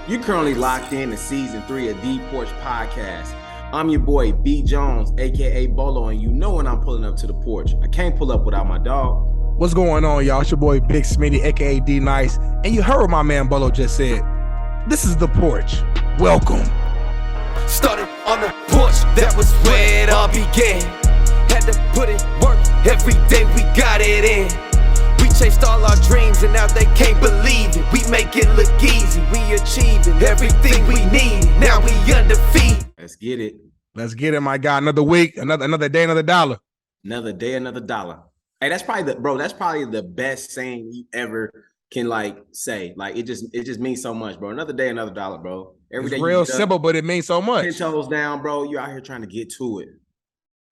You're currently locked in to season 3 of the Porch podcast. I'm your boy B Jones, aka Bolo, and you know when I'm pulling up to the porch. I can't pull up without my dog. What's going on, y'all? It's your boy Big Smitty, aka D Nice, and you heard what my man Bolo just said. This is the porch. Welcome. Started on the porch, that was where it all began. Had to put in work, every day we got it in. We chased all our dreams and now they can't believe it. We make it look easy, we achieving everything we need. Now we undefeated. Let's get it. Let's get it, my guy. Another week, another day, another dollar. Another day, another dollar. Hey, that's probably the best saying you ever can say. Like it just means so much, bro. Another day, another dollar, bro. Every it's day real simple, but it means so much. 10 toes down, bro. You out here trying to get to it.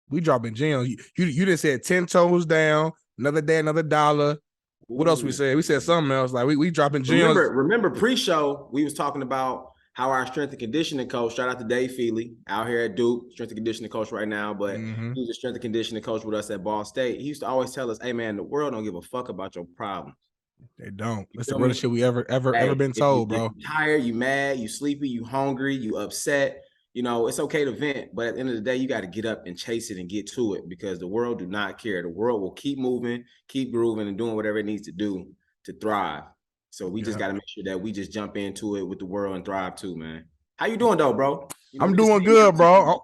We dropping gems. You just said 10 toes down, another day, another dollar. What else we said? We said something else. Like we dropping gems. Remember pre-show, we was talking about how our strength and conditioning coach, shout out to Dave Feely, out here at Duke, strength and conditioning coach right now, but he was a strength and conditioning coach with us at Ball State. He used to always tell us, hey man, the world don't give a fuck about your problems. They don't. That's the realest shit we ever been told, bro. You're tired, you mad, you sleepy, you hungry, you upset. You know, it's okay to vent, but at the end of the day, you got to get up and chase it and get to it because the world do not care. The world will keep moving, keep grooving, and doing whatever it needs to do to thrive. So we just got to make sure that we just jump into it with the world and thrive too, man. How you doing though, bro? I'm doing good, bro.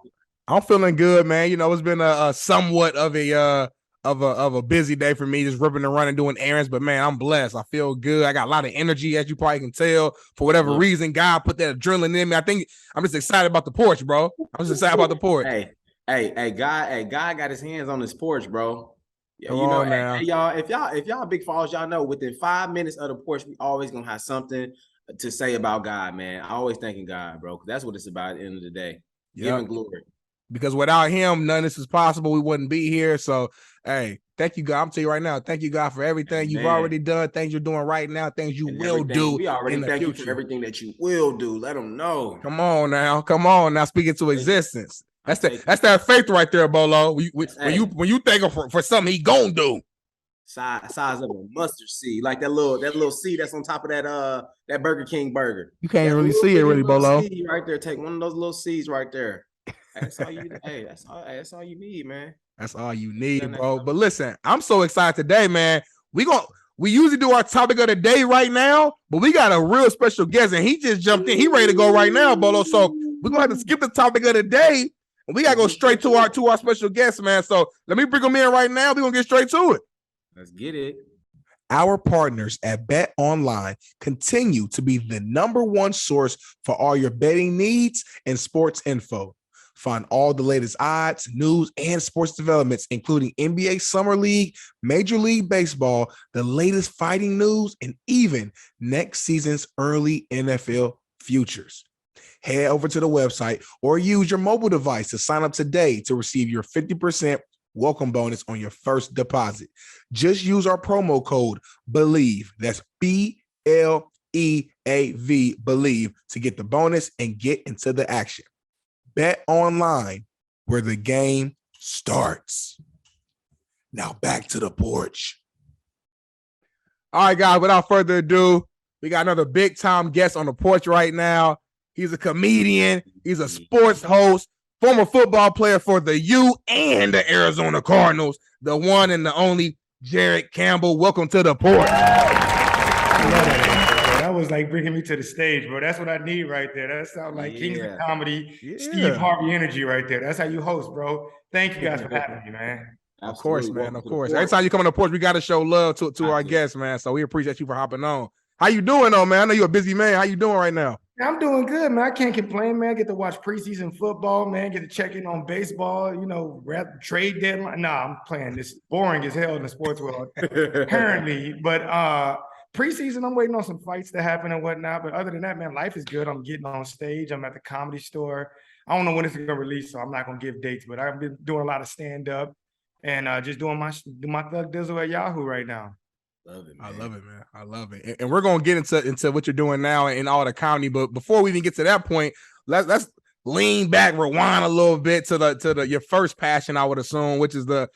I'm feeling good, man. You know, it's been a somewhat of a busy day for me, just ripping and running, doing errands. But man, I'm blessed. I feel good. I got a lot of energy, as you probably can tell. For whatever reason, God put that adrenaline in me. I think I'm just excited about the porch, bro. I'm just excited about the porch. God got his hands on this porch, bro. Yeah, Come you know, on now. hey, y'all, if y'all big followers, y'all know within 5 minutes of the porch, we always gonna have something to say about God, man. I always thanking God, bro, because that's what it's about at the end of the day. Giving glory. Because without him, none of this is possible. We wouldn't be here. So, hey, thank you, God. I'm telling you right now, thank you, God, for everything you've already done, things you're doing right now, things you will do. We already thank you for everything that you will do. Let them know. Come on now. Speak into existence. That's that faith right there, Bolo. When you think of for something he gonna do. Size of a mustard seed, like that little seed that's on top of that Burger King burger. You can't really see it, really, Bolo. Seed right there. Take one of those little seeds right there. That's all you. That's all you need, man. That's all you need, bro. But listen, I'm so excited today, man. We usually do our topic of the day right now, but we got a real special guest, and he just jumped in. He ready to go right now, Bolo. So we're gonna have to skip the topic of the day, and we gotta go straight to our special guest, man. So let me bring him in right now. We're gonna get straight to it. Let's get it. Our partners at Bet Online continue to be the #1 source for all your betting needs and sports info. Find all the latest odds, news, and sports developments, including NBA Summer League, Major League Baseball, the latest fighting news, and even next season's early NFL futures. Head over to the website or use your mobile device to sign up today to receive your 50% welcome bonus on your first deposit. Just use our promo code BELIEVE. That's BLEAV, BELIEVE, to get the bonus and get into the action. Bet Online, where the game starts. Now back to the porch. All right, guys, without further ado, we got another big time guest on the porch right now. He's a comedian. He's a sports host, former football player for the U and the Arizona Cardinals, the one and the only Jared Campbell. Welcome to the porch. That was like bringing me to the stage, bro. That's what I need right there. That sounds like Kings of Comedy, Steve Harvey energy right there. That's how you host, bro. Thank you guys for having me, man. Of course, man. Of course. Every time you come on the porch, we got to show love to our guests, man. So we appreciate you for hopping on. How you doing, though, man? I know you're a busy man. How you doing right now? I'm doing good, man. I can't complain, man. I get to watch preseason football, man. Get to check in on baseball, trade deadline. Nah, I'm playing this boring as hell in the sports world, apparently. But preseason, I'm waiting on some fights to happen and whatnot. But other than that, man, life is good. I'm getting on stage. I'm at the Comedy Store. I don't know when it's going to release, so I'm not going to give dates. But I've been doing a lot of stand-up and just doing my thug dizzle at Yahoo right now. Love it, man. I love it. And we're going to get into what you're doing now and all the comedy. But before we even get to that point, let's lean back, rewind a little bit to your first passion, I would assume, which is the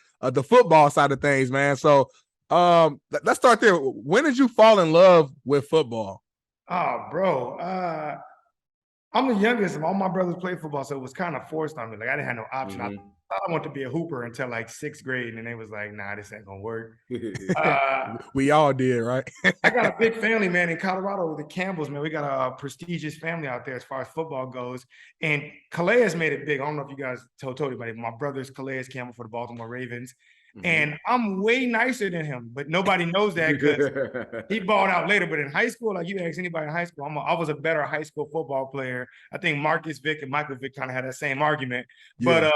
football side of things, man. So let's start there. When did you fall in love with football? Oh, bro. I'm the youngest. All my brothers played football, so it was kind of forced on me. Like I didn't have no option. I thought I wanted to be a hooper until like 6th grade, and then they was like, "Nah, this ain't gonna work." We all did, right? I got a big family, man, in Colorado with the Campbells, man. We got a prestigious family out there as far as football goes. And Calais has made it big. I don't know if you guys told anybody. My brother's Calais Campbell for the Baltimore Ravens. And I'm way nicer than him, but nobody knows that because he balled out later. But in high school, like you ask anybody in high school, I was a better high school football player. I think Marcus Vick and Michael Vick kind of had that same argument. Yeah. But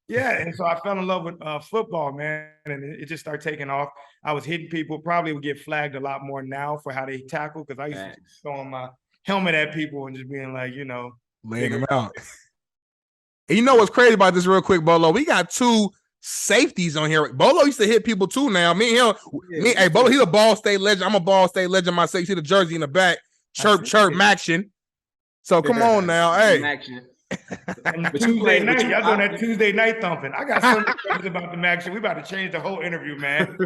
yeah, and so I fell in love with football, man, and it just started taking off. I was hitting people, probably would get flagged a lot more now for how they tackle because I used to throwing my helmet at people and just being like, laying them out. And you know what's crazy about this real quick, Bolo? We got 2 safeties on here. Bolo used to hit people too now. Hey, Bolo, he's a Ball State legend. I'm a Ball State legend myself. You see the jersey in the back. Chirp, Maction. So come on now. Hey. But Tuesday night, y'all doing that Tuesday night thumping. I got so many questions about the Maction. We about to change the whole interview, man.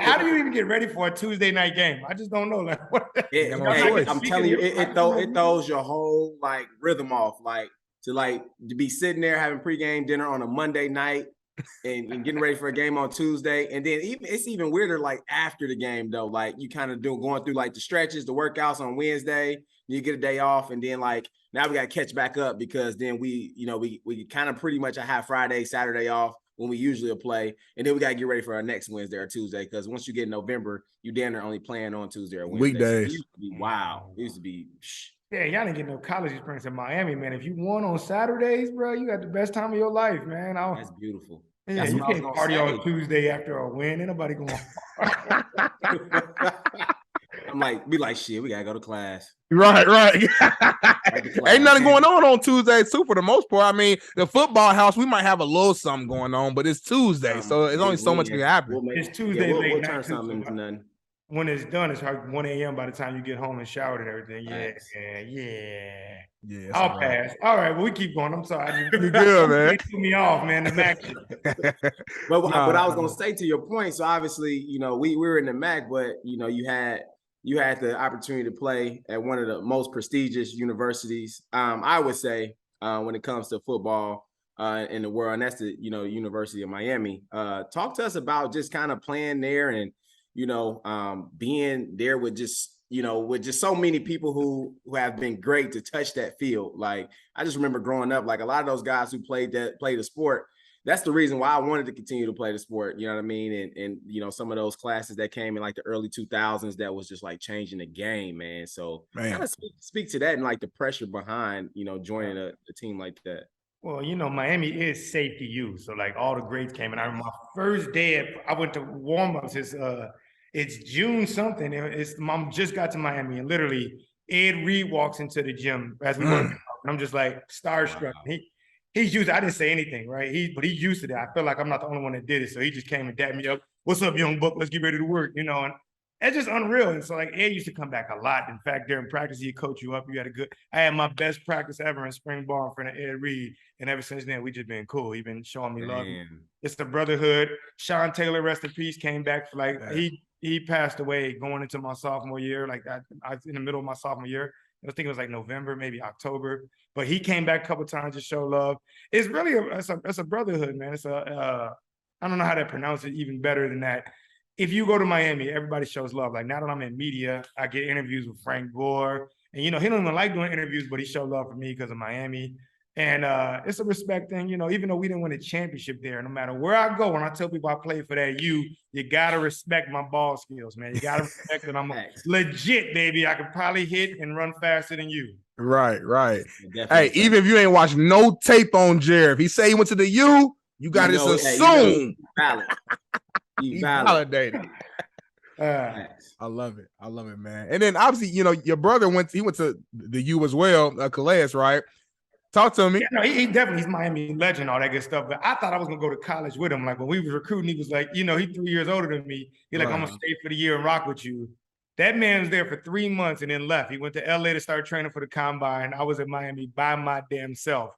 How do you even get ready for a Tuesday night game? I just don't know. Like, what? I'm telling you, it throws your whole like rhythm off. Like to be sitting there having pregame dinner on a Monday night. And getting ready for a game on Tuesday. And then it's even weirder like after the game though. Like you kind of going through like the stretches, the workouts on Wednesday, you get a day off, and then like now we got to catch back up because then we kind of pretty much have Friday, Saturday off when we usually play. And then we got to get ready for our next Wednesday or Tuesday because once you get in November, you damn near only playing on Tuesday or Wednesday. Weekdays. So it used to be wow. It used to be Yeah, y'all didn't get no college experience in Miami, man. If you won on Saturdays, bro, you got the best time of your life, man. That's beautiful. Yeah, you can't party on Tuesday after a win. Ain't nobody going. I'm like, be like, shit, we gotta go to class. Right. Ain't nothing going on Tuesdays too, for the most part. I mean, the football house, we might have a little something going on, but it's Tuesday, so it's only so much can happen. It's Tuesday. We'll turn something into nothing. When it's done, it's like 1 a.m. by the time you get home and showered and everything. Yeah. I'll pass. All right, well, we keep going. I'm sorry. You're good, man. You threw me off, man. The MAC. But what I was gonna say to your point, so obviously, we were in the MAC, but you had the opportunity to play at one of the most prestigious universities, I would say, when it comes to football in the world, and that's the University of Miami. Talk to us about just kind of playing there and being there with just so many people who have been great to touch that field. Like I just remember growing up, like a lot of those guys who played the sport. That's the reason why I wanted to continue to play the sport. You know what I mean? And some of those classes that came in like the early 2000s that was just like changing the game, man. So kind of speak to that and like the pressure behind joining a team like that. Well, Miami is safety U. So like all the greats came. And I remember my first day I went to warm-ups. It's June something. Mom just got to Miami and literally Ed Reed walks into the gym as we were. And I'm just like starstruck. Wow. He's used to, I didn't say anything, right? But he's used to that. I feel like I'm not the only one that did it. So he just came and dapped me up. What's up, young buck? Let's get ready to work, and it's just unreal. And so like Ed used to come back a lot. In fact, during practice, he'd coach you up. I had my best practice ever in spring ball in front of Ed Reed. And ever since then, we just been cool. He's been showing me love. It's the brotherhood. Sean Taylor, rest in peace, came back for like, he passed away going into my sophomore year. Like I was in the middle of my sophomore year. I think it was like November, maybe October. But he came back a couple of times to show love. It's really it's a brotherhood, man. It's I don't know how to pronounce it even better than that. If you go to Miami, everybody shows love. Like now that I'm in media, I get interviews with Frank Gore. And, he don't even like doing interviews, but he showed love for me because of Miami. And it's a respect thing, even though we didn't win a championship there, no matter where I go, when I tell people I played for that U, you got to respect my ball skills, man. You got to respect that I'm legit, baby. I could probably hit and run faster than you. Right. Hey, even if you ain't watched no tape on Jared, if he say he went to the U, you got to just assume. He's validated. I love it, man. And then obviously, your brother went to the U as well, Calais, right? Talk to me. Yeah, he definitely, he's Miami legend, all that good stuff. But I thought I was gonna go to college with him. Like when we was recruiting, he was like, he's 3 years older than me. He's like, I'm gonna stay for the year and rock with you. That man was there for 3 months and then left. He went to LA to start training for the combine. I was at Miami by my damn self.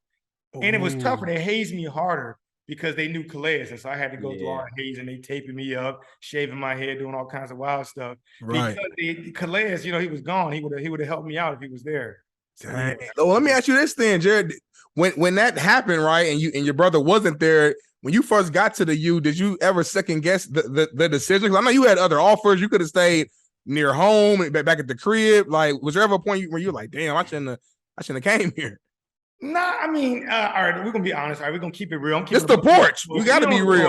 And it was tougher. They hazed me harder because they knew Calais. And so I had to go through all the hazing, they taping me up, shaving my head, doing all kinds of wild stuff. Right. Because Calais, he was gone. He would have helped me out if he was there. So, yeah. Well, let me ask you this then, Jared. When that happened, right, and your brother wasn't there, when you first got to the U, did you ever second guess the decision? Because I know you had other offers. You could have stayed near home, back at the crib. Like, was there ever a point where you're like, damn, I shouldn't have came here? Nah, I mean, all right, we're gonna be honest. All right, we're gonna keep it real. It's the Porch. We got to be real.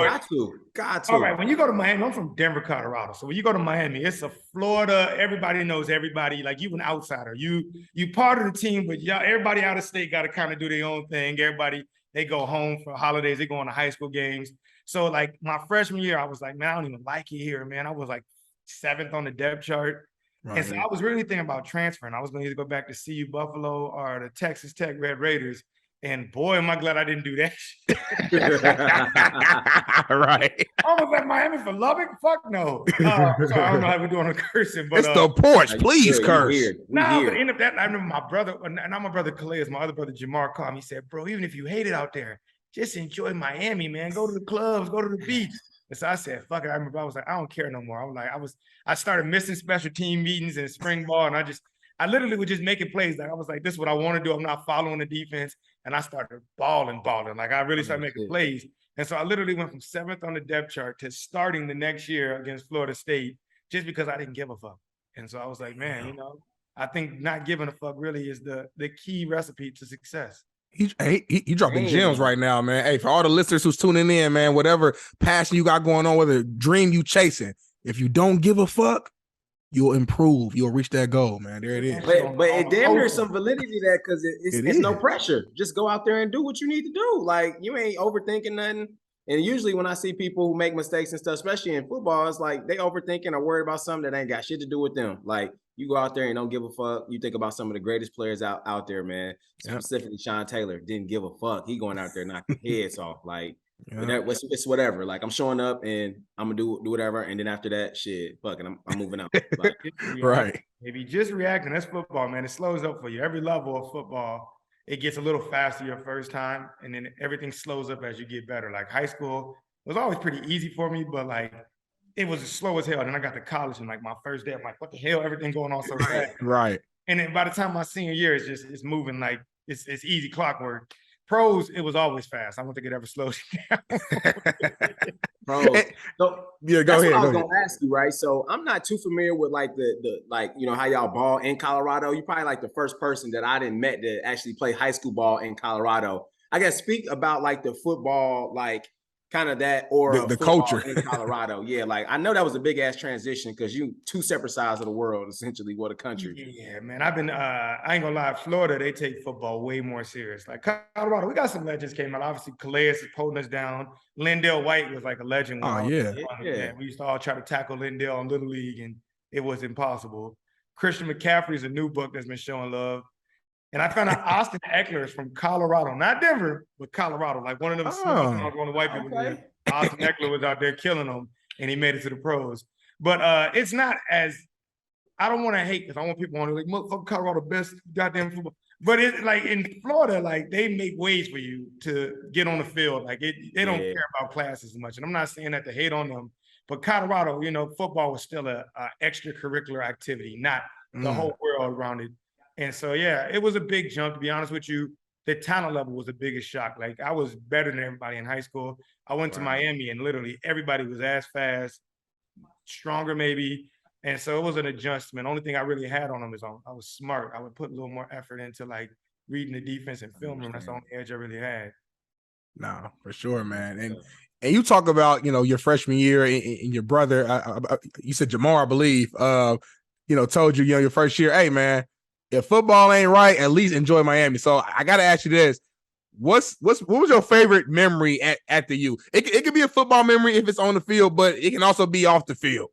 Got to. All right, when you go to Miami, I'm from Denver, Colorado. So when you go to Miami, it's a Florida. Everybody knows everybody. Like, you an outsider. You part of the team, but everybody out of state got to kind of do their own thing. Everybody, they go home for holidays. They go on to high school games. So like my freshman year, I was like, man, I don't even like it here, man. I was like 7th on the depth chart. Right. And so I was really thinking about transferring. I was going to either go back to CU Buffalo or the Texas Tech Red Raiders. And boy, am I glad I didn't do that. Right. I was at Miami for Lubbock? Fuck no. So I don't know how we're doing a cursing, but it's the Porch. Please curse. But end up that I remember my brother, not my brother Calais, my other brother Jamar called me. He said, bro, even if you hate it out there, just enjoy Miami, man. Go to the clubs, go to the beach. And so I said, fuck it. I remember I was like, I don't care no more. I started missing special team meetings and spring ball. And I literally was just making plays. Like, I was like, this is what I want to do. I'm not following the defense. And I started balling. Like, I really started making plays. And so I literally went from 7th on the depth chart to starting the next year against Florida State just because I didn't give a fuck. And so I was like, man, I think not giving a fuck really is the key recipe to success. He dropping gems right now, man. Hey, for all the listeners who's tuning in, man, whatever passion you got going on, whether dream you chasing, if you don't give a fuck, you'll improve. You'll reach that goal, man. There it is. But it damn near some validity to that because it's no pressure. Just go out there and do what you need to do. Like, you ain't overthinking nothing. And usually when I see people who make mistakes and stuff, especially in football, it's like they overthinking or worried about something that ain't got shit to do with them. Like, you go out there and don't give a fuck. You think about some of the greatest players out there, man. Specifically, Sean Taylor didn't give a fuck. He going out there knocking heads off. Like, it's whatever. Like, I'm showing up and I'm gonna do whatever. And then after that, shit, fuck it, I'm moving out. Like, right. Maybe just reacting. That's football, man. It slows up for you. Every level of football, it gets a little faster your first time, and then everything slows up as you get better. Like, high school was always pretty easy for me, but like, it was slow as hell. Then I got to college and like my first day, I'm like, what the hell? Everything going on so fast. Right. And then by the time my senior year, it's moving like it's easy clockwork. Pros, it was always fast. I don't think it ever slows down. Pros. So, yeah, go ahead. I was gonna ask you, right? So I'm not too familiar with like the like, how y'all ball in Colorado. You're probably like the first person that I didn't met to actually play high school ball in Colorado. I guess speak about like the football, like kind of that or the culture in Colorado. Yeah, like I know that was a big ass transition because you two separate sides of the world, essentially, what a country. Yeah, man. I've been I ain't gonna lie, Florida, they take football way more serious. Like Colorado, we got some legends came out. Obviously, Calais is holding us down. Lindell White was like a legend. Yeah. We used to all try to tackle Lindell in Little League, and it was impossible. Christian McCaffrey's a new book that's been showing love. And I found out Austin Eckler is from Colorado, not Denver, but Colorado. Like one of them one of the white people. Okay. Austin Eckler was out there killing them, and he made it to the pros. But it's not as I don't want to hate because I want people to like, motherfucker, Colorado best goddamn football. But it's like in Florida, like they make ways for you to get on the field. Like they don't care about classes as much. And I'm not saying that to hate on them, but Colorado, football was still a extracurricular activity, not the whole world around it. And so, yeah, it was a big jump, to be honest with you. The talent level was the biggest shock. Like, I was better than everybody in high school. I went to Miami, and literally everybody was as fast, stronger maybe. And so it was an adjustment. Only thing I really had on them is I was smart. I would put a little more effort into, like, reading the defense and filming. That's the only edge I really had. Nah, for sure, man. And you talk about, your freshman year and your brother, you said Jamar, I believe, told you, your first year, hey, man, if football ain't right, at least enjoy Miami. So I got to ask you this. What was your favorite memory at the U? It could be a football memory if it's on the field, but it can also be off the field.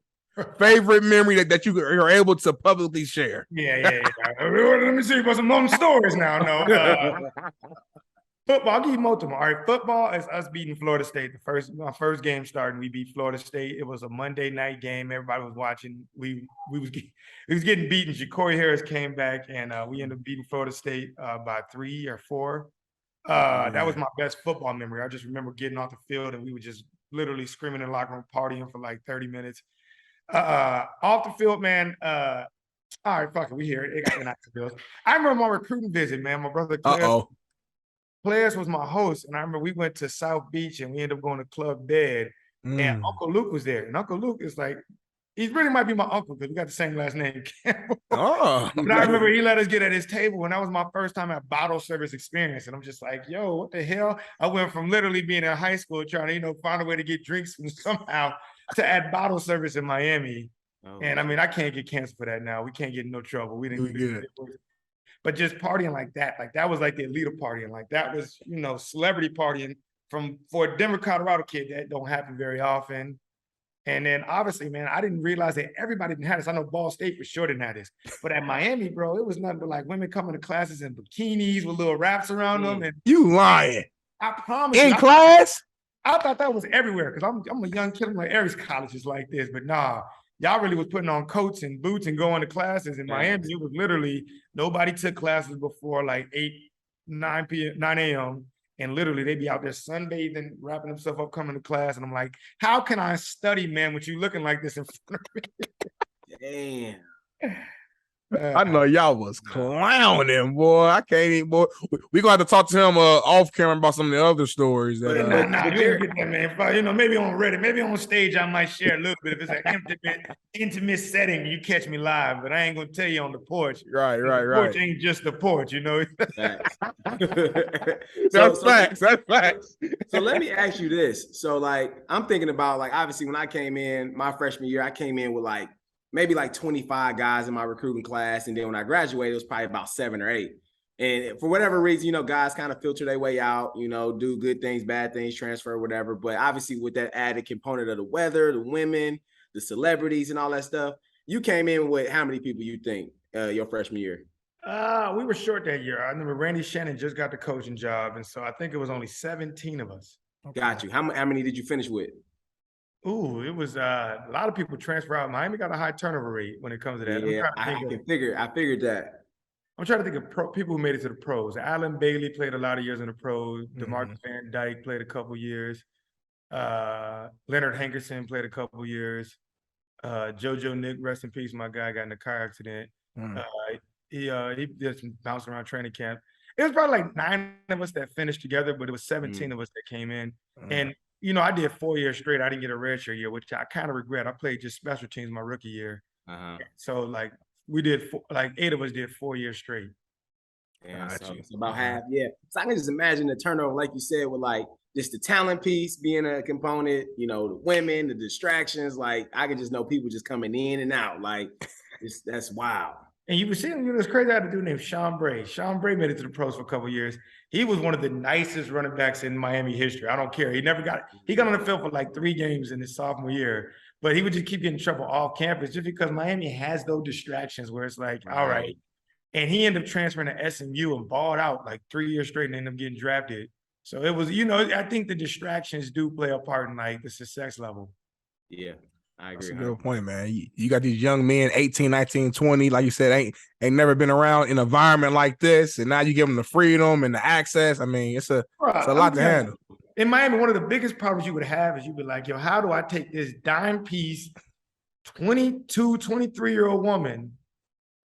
Favorite memory that you're able to publicly share. Yeah. Let me see about some long stories now. No. Football, I'll give you multiple. All right, football is us beating Florida State. My first game starting, we beat Florida State. It was a Monday night game. Everybody was watching. We was getting beaten. Quay Harris came back, and we ended up beating Florida State by 3 or 4. That was my best football memory. I just remember getting off the field and we were just literally screaming in the locker room, partying for like 30 minutes. Off the field, man. All right, fuck it. We here. It got off the field. I remember my recruiting visit, man. My brother Claire was my host, and I remember we went to South Beach and we ended up going to Club Dead. And Uncle Luke was there. And Uncle Luke is like, he really might be my uncle because we got the same last name, Campbell. But I remember he let us get at his table, and that was my first time at bottle service experience. And I'm just like, yo, what the hell? I went from literally being in high school trying to, find a way to get drinks somehow to at bottle service in Miami. And I mean, I can't get canceled for that now. We can't get in no trouble. We didn't get it. But just partying like that was like the elite of partying. Like that was, celebrity partying for a Denver, Colorado kid that don't happen very often. And then obviously, man, I didn't realize that everybody didn't have this. I know Ball State for sure didn't have this. But at Miami, bro, it was nothing but like women coming to classes in bikinis with little wraps around them. And you lying. I promise in class? I thought that was everywhere because I'm a young kid. I'm like, every college is like this. But nah, y'all really was putting on coats and boots and going to classes. In Miami, it was literally nobody took classes before like 9 a.m. And literally, they'd be out there sunbathing, wrapping themselves up, coming to class. And I'm like, how can I study, man, with you looking like this in front of me? Damn. I know y'all was clowning, boy. I can't even, boy. We're going to have to talk to him off camera about some of the other stories. Nah, you didn't get that, man. Maybe on Reddit, maybe on stage, I might share a little bit. If it's an intimate setting, you catch me live, but I ain't going to tell you on the porch. Right. Porch ain't just the porch, Facts. That's facts. So let me ask you this. So, like, I'm thinking about, like, obviously, when I came in my freshman year, I came in with, like, maybe like 25 guys in my recruiting class. And then when I graduated, it was probably about 7 or 8. And for whatever reason, guys kind of filter their way out, do good things, bad things, transfer, whatever. But obviously with that added component of the weather, the women, the celebrities and all that stuff, you came in with how many people you think your freshman year? We were short that year. I remember Randy Shannon just got the coaching job. And so I think it was only 17 of us. Got you. How many did you finish with? Ooh, it was a lot of people transfer out. Miami got a high turnover rate when it comes to that. Yeah, I figured that. I'm trying to think of people who made it to the pros. Alan Bailey played a lot of years in the pros. DeMarcus Van Dyke played a couple years. Leonard Hankerson played a couple years. JoJo Nick, rest in peace, my guy, got in a car accident. He did some bouncing around training camp. It was probably like 9 of us that finished together, but it was 17 of us that came in. And I did 4 years straight. I didn't get a redshirt year, which I kind of regret. I played just special teams my rookie year. So like we did 8 of us did 4 years straight. Yeah, so it's about half. Yeah. So I can just imagine the turnover, like you said, with like just the talent piece being a component, the women, the distractions. Like I could just know people just coming in and out. Like that's wild. And you were seeing, it's crazy. I had a dude named Sean Bray. Sean Bray made it to the pros for a couple of years. He was one of the nicest running backs in Miami history. I don't care. He got on the field for like 3 games in his sophomore year, but he would just keep getting in trouble off campus just because Miami has those distractions where it's like, all right. And he ended up transferring to SMU and balled out like 3 years straight and ended up getting drafted. So it was, I think the distractions do play a part in like the success level. Yeah. I agree. That's a good point, man. You got these young men, 18, 19, 20, like you said, ain't never been around in an environment like this. And now you give them the freedom and the access. I mean, it's a lot to handle. In Miami, one of the biggest problems you would have is you'd be like, yo, how do I take this dime piece 22, 23-year-old woman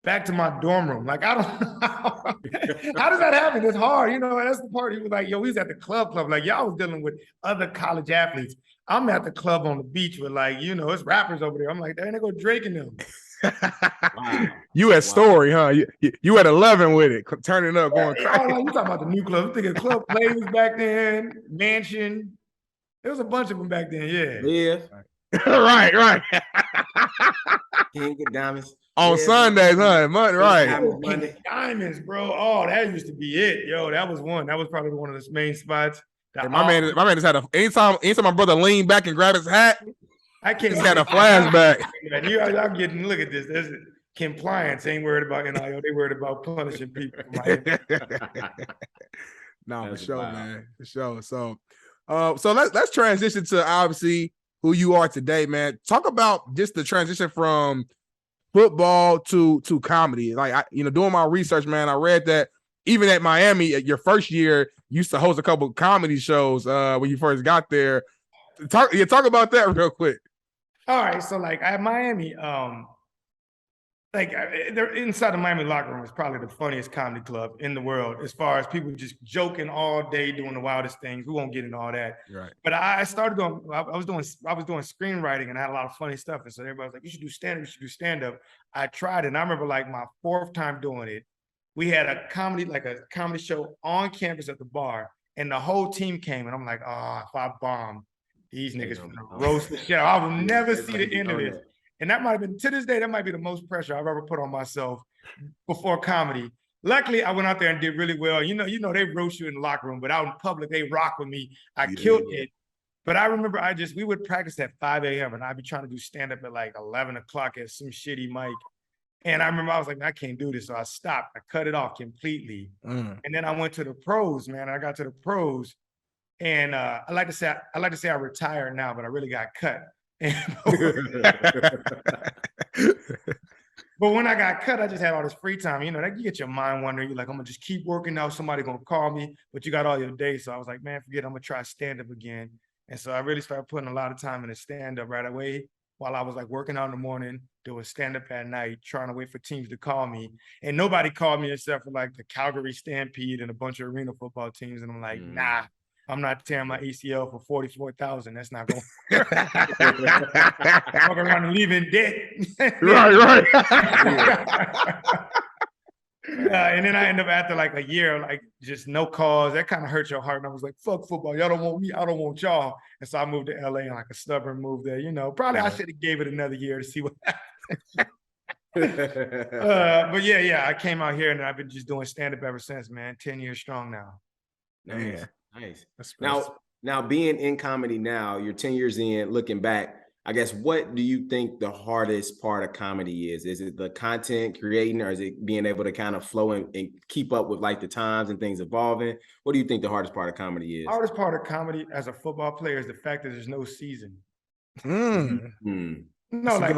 back to my dorm room? Like, I don't know. How does that happen? It's hard. That's the part. He was like, yo, we was at the club. Like, y'all was dealing with other college athletes. I'm at the club on the beach with it's rappers over there. I'm like, there ain't go Drake in them. Wow. You at Story, huh? You at 11 with it, turning up, going crazy. You talking about the new club. I'm thinking Club Play was back then, Mansion. There was a bunch of them back then, yeah. right. Can't get diamonds. On Sundays, huh? Right. Diamonds, bro. Oh, that used to be it. Yo, that was one. That was probably one of the main spots. My man just had anytime my brother leaned back and grabbed his hat, I can't. He's got a flashback. I'm getting. Look at this. There's compliance. Ain't worried about NIL. They worried about punishing people. No, for sure, man. For sure. So let's transition to obviously who you are today, man. Talk about just the transition from football to comedy. Like doing my research, man, I read that even at Miami, your first year, you used to host a couple of comedy shows when you first got there. Talk about that real quick. All right, so like at Miami, they're inside the Miami locker room is probably the funniest comedy club in the world, as far as people just joking all day, doing the wildest things. We won't get into all that. Right. But I started doing, I was doing screenwriting, and I had a lot of funny stuff. And so everybody was like, you should do stand-up, you should do stand-up. I tried it, and I remember like my 4th time doing it. We had a comedy show on campus at the bar, and the whole team came, and I'm like, oh, if I bomb, these niggas gonna roast the shit. I will never see the end of this. And that might have been, to this day, that might be the most pressure I've ever put on myself before comedy. Luckily, I went out there and did really well. You know, they roast you in the locker room, but out in public, they rock with me. I killed it. But I remember we would practice at 5 a.m. and I'd be trying to do stand-up at like 11 o'clock at some shitty mic. And I remember I was like, I can't do this. So I stopped. I cut it off completely. And then I went to the pros, man. I got to the pros. And I like to say I retired now, but I really got cut. But when I got cut, I just had all this free time. You know, that you get your mind wandering. You're like, I'm gonna just keep working out. Somebody gonna call me, but you got all your day. So I was like, man, forget it. I'm gonna try stand-up again. And so I really started putting a lot of time into stand-up right away, while I was like working out in the morning, doing stand-up at night, trying to wait for teams to call me. And nobody called me except for like the Calgary Stampede and a bunch of arena football teams. And I'm like, nah, I'm not tearing my ACL for $44,000. That's not going to walk around and leave in debt. Right. And then I end up after like a year, like just no calls. That kind of hurt your heart. And I was like, fuck football. Y'all don't want me. I don't want y'all. And so I moved to LA on like a stubborn move there. You know, probably I should have gave it another year to see what happened. But yeah, I came out here and I've been just doing stand-up ever since, man. 10 years strong now. Nice. Now being in comedy now, you're 10 years in, looking back, I guess, what do you think the hardest part of comedy is? Is it the content creating, or is it being able to kind of flow and keep up with like the times and things evolving? What do you think the hardest part of comedy is? Hardest part of comedy as a football player is the fact that there's no season. No, like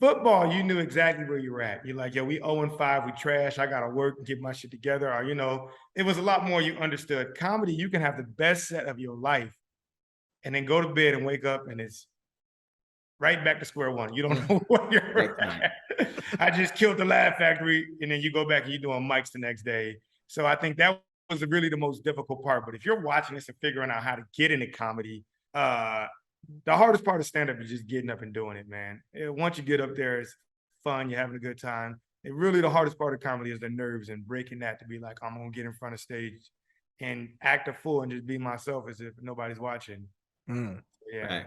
football, you knew exactly where you were at. You're like, yo, we 0-5, we trash. I got to work and get my shit together. Or, you know, it was a lot more you understood. Comedy, you can have the best set of your life and then go to bed and wake up and it's right back to square one. You don't know where you're at. I just killed the Laugh Factory, and then you go back and you're doing mics the next day. So I think that was really the most difficult part. But if you're watching this and figuring out how to get into comedy, the hardest part of stand-up is just getting up and doing it, man. Once you get up there, it's fun. You're having a good time. And really the hardest part of comedy is the nerves and breaking that to be like, I'm going to get in front of stage and act a fool and just be myself as if nobody's watching. Yeah. Right.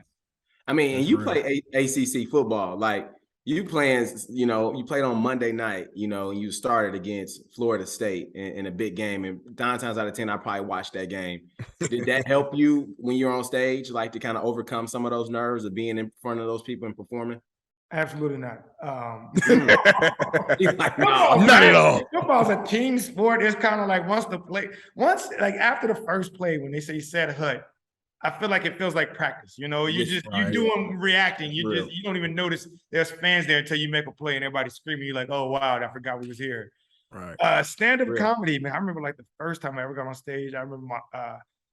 I mean, and you play ACC football, like you playing, you know, you played on Monday night, you know, and you started against Florida State in a big game. And 9 times out of 10, I probably watched that game. Did that help you when you're on stage, like to kind of overcome some of those nerves of being in front of those people and performing? Absolutely not. Like, no, not at all. Football's a team sport. It's kind of like after the first play, when they say set hut, I feel like it feels like practice. You know, you do them reacting. You don't even notice there's fans there until you make a play and everybody's screaming. You're like, oh wow, I forgot we was here. Right. Stand-up comedy, man. I remember like the first time I ever got on stage. I remember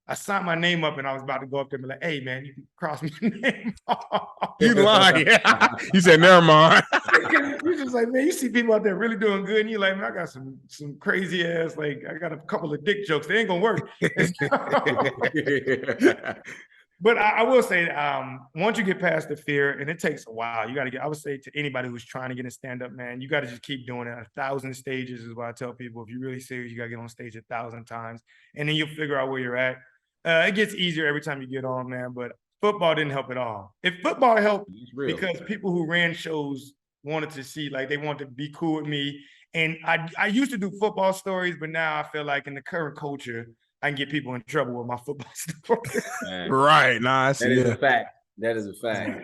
I signed my name up and I was about to go up there and be like, hey man, you can cross my name off. You lying. You said, never mind. You're just like, man, you see people out there really doing good. And you're like, man, I got some crazy ass, like I got a couple of dick jokes. They ain't gonna work. But I will say, once you get past the fear, and it takes a while, I would say to anybody who's trying to get in stand-up, man, you got to just keep doing it. 1,000 stages is what I tell people. If you're really serious, you got to get on stage 1,000 times, and then you'll figure out where you're at. It gets easier every time you get on, man, but football didn't help at all. If football helped, because people who ran shows wanted to see, like, they wanted to be cool with me. And I used to do football stories, but now I feel like in the current culture, I can get people in trouble with my football stories. Right. Nah, that is a fact. That is a fact.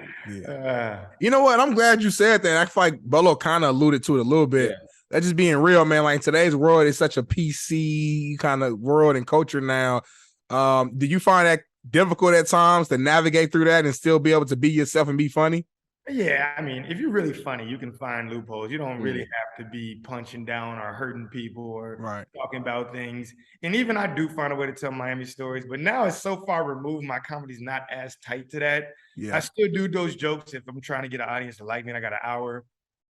You know what? I'm glad you said that. I feel like Bolo kind of alluded to it a little bit. Yeah. That's just being real, man. Like, today's world is such a PC kind of world and culture now. Do you find that difficult at times to navigate through that and still be able to be yourself and be funny? Yeah, I mean, if you're really funny, you can find loopholes. You don't really Mm. have to be punching down or hurting people or Right. talking about things. And even I do find a way to tell Miami stories, but now it's so far removed. My comedy's not as tight to that. I Yeah. still do those jokes if I'm trying to get an audience to like me and I got an hour.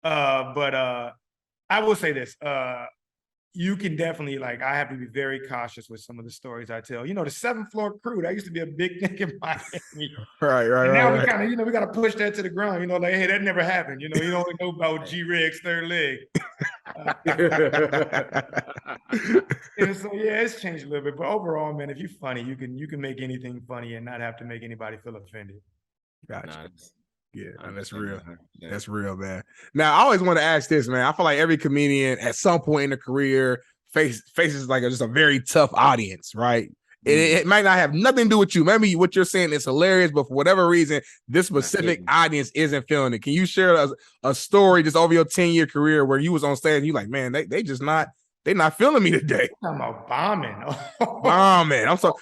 But I will say this. You can definitely like I have to be very cautious with some of the stories I tell. The seventh floor crew, that used to be a big thing in Miami. Right. And now we Right. kind of, we got to push that to the ground. Like, hey, that never happened. You don't know about G Rig's third leg. And so yeah, it's changed a little bit. But overall, man, if you're funny, you can make anything funny and not have to make anybody feel offended. Gotcha. Nice. Yeah, I that's understand real. 100%. That's real, man. Now, I always want to ask this, man. I feel like every comedian at some point in their career faces like just a very tough audience, right? It might not have nothing to do with you. Maybe what you're saying is hilarious, but for whatever reason, this specific audience isn't feeling it. Can you share a story just over your 10-year career where you was on stage and you like, man, they're not feeling me today. I'm talking about bombing. Bombing. I'm sorry.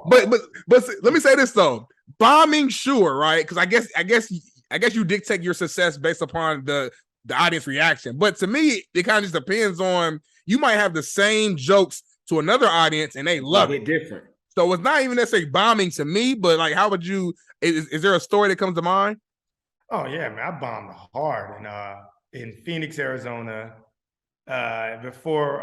But let me say this though. Bombing, sure, right? Because I guess you dictate your success based upon the audience reaction. But to me, it kind of just depends on, you might have the same jokes to another audience and they love it. Different. So it's not even necessarily bombing to me, but like, how would you, is there a story that comes to mind? Oh yeah, man, I bombed hard in Phoenix, Arizona, before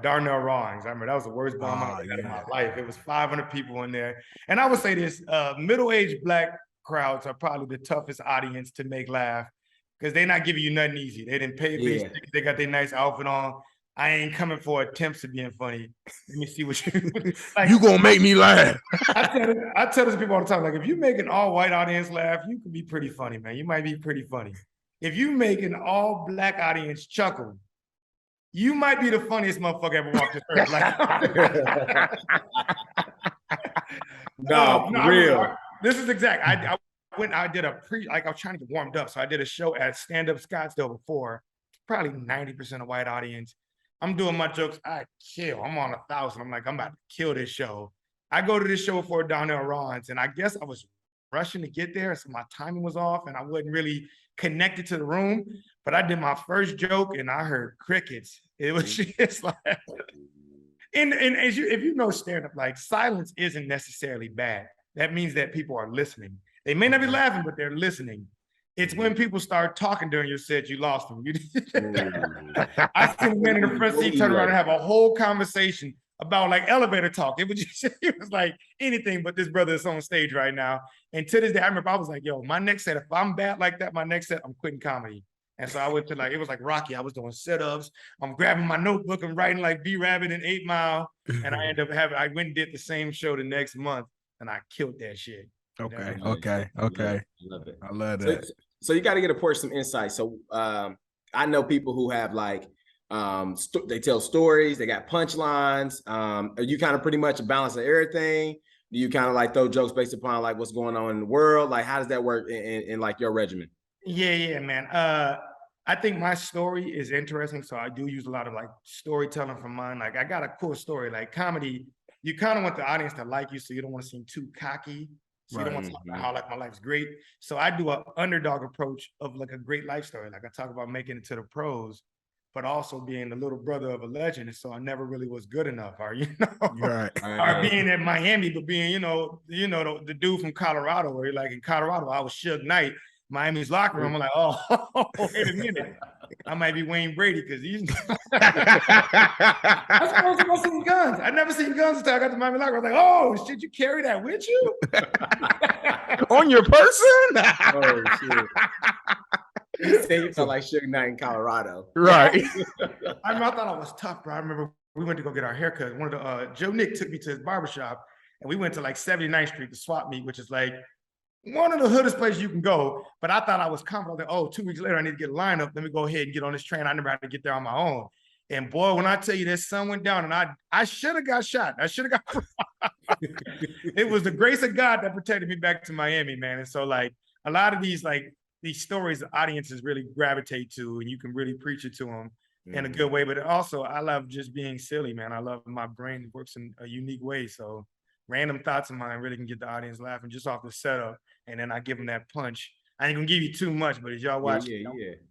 Darnell Rawlings. I remember that was the worst bomb I ever had in my life. It was 500 people in there. And I would say this, middle-aged Black crowds are probably the toughest audience to make laugh because they're not giving you nothing easy. They didn't pay these tickets. They got their nice outfit on. I ain't coming for attempts of being funny. Let me see what you like. You gonna make me laugh. I tell these people all the time, like, if you make an all-white audience laugh, you can be pretty funny, man. You might be pretty funny. If you make an all-Black audience chuckle, you might be the funniest motherfucker ever walked this earth. No, for real. This is exact. I did I was trying to get warmed up. So I did a show at Stand Up Scottsdale before, probably 90% of white audience. I'm doing my jokes. I'm on 1,000. I'm like, I'm about to kill this show. I go to this show for Darnell Rawlings, and I guess I was rushing to get there. So my timing was off and I wasn't really connected to the room. But I did my first joke and I heard crickets. It was just like, and if you know stand-up, like, silence isn't necessarily bad. That means that people are listening. They may not be laughing, but they're listening. It's when people start talking during your set, you lost them. I seen a man in the front seat turn around and have a whole conversation about like elevator talk. It was like anything but this brother is on stage right now. And to this day, I remember I was like, yo, my next set, if I'm bad like that, my next set, I'm quitting comedy. And so I went to it was like Rocky. I was doing sit-ups. I'm grabbing my notebook and writing like B-Rabbit in 8 Mile. And I I went and did the same show the next month and I killed that shit. Okay. I love that. So you got to get a Porch some insight. So I know people who have like, they tell stories, they got punchlines. Are you kind of pretty much a balance of everything? Do you kind of like throw jokes based upon like what's going on in the world? Like, how does that work in like your regimen? Yeah, man. I think my story is interesting. So I do use a lot of like storytelling from mine. Like, I got a cool story. Like, comedy, you kind of want the audience to like you, so you don't want to seem too cocky. So you don't want to talk about how like my life's great. So I do an underdog approach of like a great life story. Like, I talk about making it to the pros, but also being the little brother of a legend. And so I never really was good enough, or or being at Miami, but being, the dude from Colorado, where like in Colorado, I was Suge Knight. Miami's locker room. I'm like, oh, wait a minute. I might be Wayne Brady because he's. I'm supposed to go see guns. I never seen guns until I got to Miami locker room. I was like, oh, shit, you carry that with you? On your person? Oh, shit. You say you felt like Suge Knight in Colorado. Right. I thought I was tough, bro. I remember we went to go get our haircut. One of the Joe Nick took me to his barbershop, and we went to like 79th Street, the swap meet, which is like one of the hoodest places you can go. But I thought I was confident. Like, oh, 2 weeks later, I need to get a lineup. Let me go ahead and get on this train. I never had to get there on my own. And boy, when I tell you that sun went down, and I should have got shot. I should have got. It was the grace of God that protected me back to Miami, man. And so like a lot of these stories, the audiences really gravitate to, and you can really preach it to them in a good way. But also, I love just being silly, man. I love my brain works in a unique way. So random thoughts of mine really can get the audience laughing just off the setup. And then I give them that punch I ain't gonna give you too much, but as y'all watch,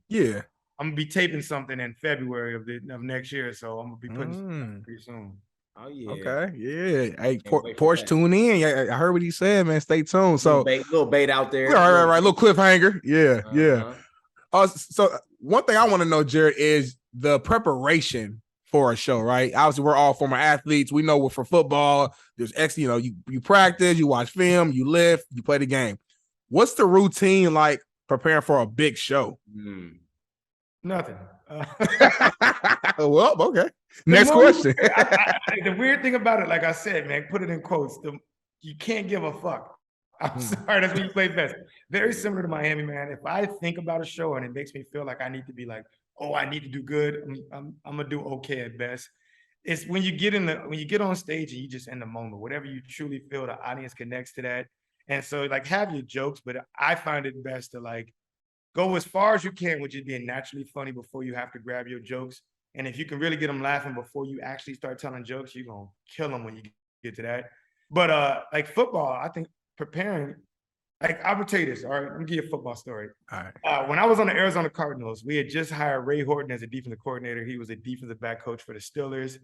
Yeah. I'm gonna be taping something in February of next year, so I'm gonna be putting something pretty soon. Oh yeah. Okay. Yeah. Hey, Can't wait for Porch, that. tune in. Yeah, I heard what he said, man. Stay tuned. So little bait out there. right. Little cliffhanger. Yeah. Uh-huh. So one thing I want to know, Jared, is the preparation for a show, right? Obviously, we're all former athletes. We know for football, there's you practice, you watch film, you lift, you play the game. What's the routine like preparing for a big show? Nothing. Well, okay. Next question. The weird thing about it, like I said, man, put it in quotes. You can't give a fuck. I'm sorry, that's when you play best. Very similar to Miami, man. If I think about a show and it makes me feel like I need to be like, oh, I need to do good, I'm gonna do okay at best. It's when you get on stage and you just in the moment, whatever you truly feel the audience connects to that. And so like have your jokes, but I find it best to like go as far as you can with just being naturally funny before you have to grab your jokes. And if you can really get them laughing before you actually start telling jokes, you're gonna kill them when you get to that. But like football, I think preparing, like I would tell you this. All right, let me give you a football story. All right. When I was on the Arizona Cardinals, we had just hired Ray Horton as a defensive coordinator. He was a defensive back coach for the Steelers.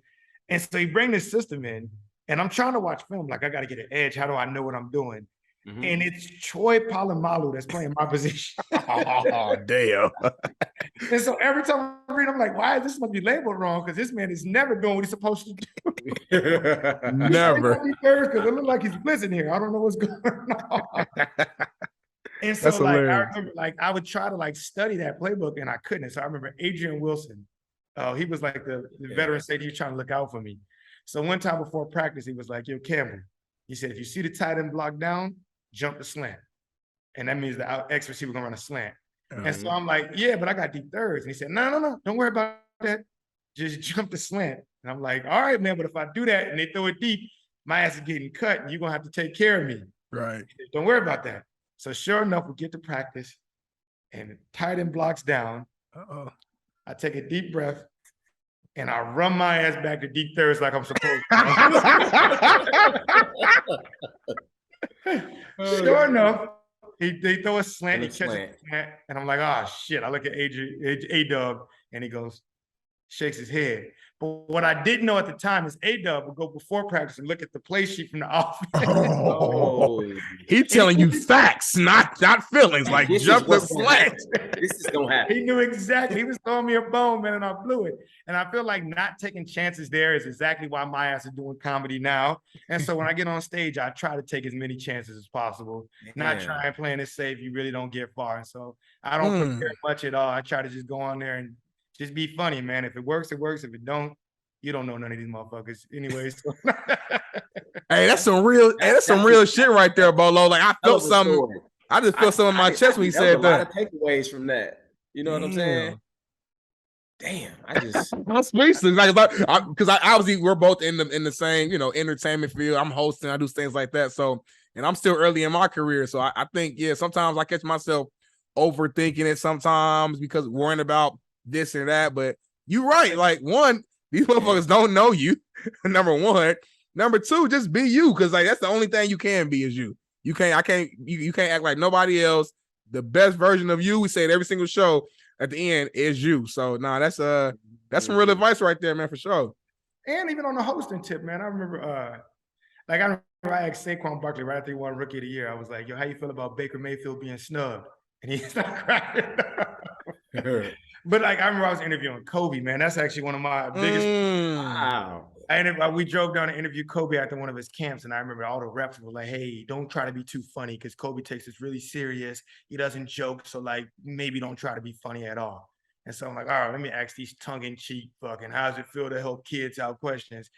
And so he bring this system in, and I'm trying to watch film. Like, I got to get an edge. How do I know what I'm doing? Mm-hmm. And it's Troy Polamalu that's playing my position. Oh, damn. And so every time I read, I'm like, why is this must be labeled wrong? Because this man is never doing what he's supposed to do. Never. Because it looks like he's blitzing here. I don't know what's going on. And so like I remember like I would try to like study that playbook and I couldn't. So I remember Adrian Wilson. He was like the veteran safety. He was trying to look out for me. So one time before practice, he was like, yo, Campbell, he said, if you see the tight end block down, jump the slant. And that means the X receiver gonna run a slant. And so I'm like, yeah, but I got deep thirds. And he said, no, don't worry about that. Just jump the slant. And I'm like, all right, man, but if I do that and they throw it deep, my ass is getting cut and you're gonna have to take care of me. Right. Said, don't worry about that. So sure enough, we get to practice and the tight end blocks down. I take a deep breath and I run my ass back to deep thirds like I'm supposed to. Sure enough, they throw a slant, he catches a slant, and I'm like, oh shit. I look at A-Dub and he goes, shakes his head. But what I didn't know at the time is A-Dub would go before practice and look at the play sheet from the offense. He telling you facts, not feelings. Like jump the slant. This is gonna happen. He knew exactly. He was throwing me a bone, man, and I blew it. And I feel like not taking chances there is exactly why my ass is doing comedy now. And so when I get on stage, I try to take as many chances as possible. Not try and playing it safe. You really don't get far. And so I don't prepare much at all. I try to just go on there and just be funny, man. If it works, it works. If it don't, you don't know none of these motherfuckers. Anyways. Hey, that's some real shit right there, Bolo. Like I felt something. I just felt something in my chest when he said that. A lot of takeaways from that. You know what I'm saying? Damn, I'm speechless. Because I obviously we're both in the same, entertainment field. I'm hosting, I do things like that. So, and I'm still early in my career. So I think, sometimes I catch myself overthinking it sometimes because worrying about this and that. But you're right. Like one, these motherfuckers don't know you. Number one. Number two, just be you. Cause like that's the only thing you can be is you. You can't act like nobody else. The best version of you, we say it every single show at the end, is you. So that's some real advice right there, man, for sure. And even on the hosting tip, man, I remember I asked Saquon Barkley right after he won Rookie of the Year. I was like, yo, how you feel about Baker Mayfield being snubbed? And he started crying. But like I remember I was interviewing Kobe, man. That's actually one of my biggest. Wow. We drove down to interview Kobe after one of his camps, and I remember all the reps were like, "Hey, don't try to be too funny because Kobe takes this really serious. He doesn't joke, so like maybe don't try to be funny at all." And so I'm like, "All right, let me ask these tongue-in-cheek fucking how does it feel to help kids out questions?"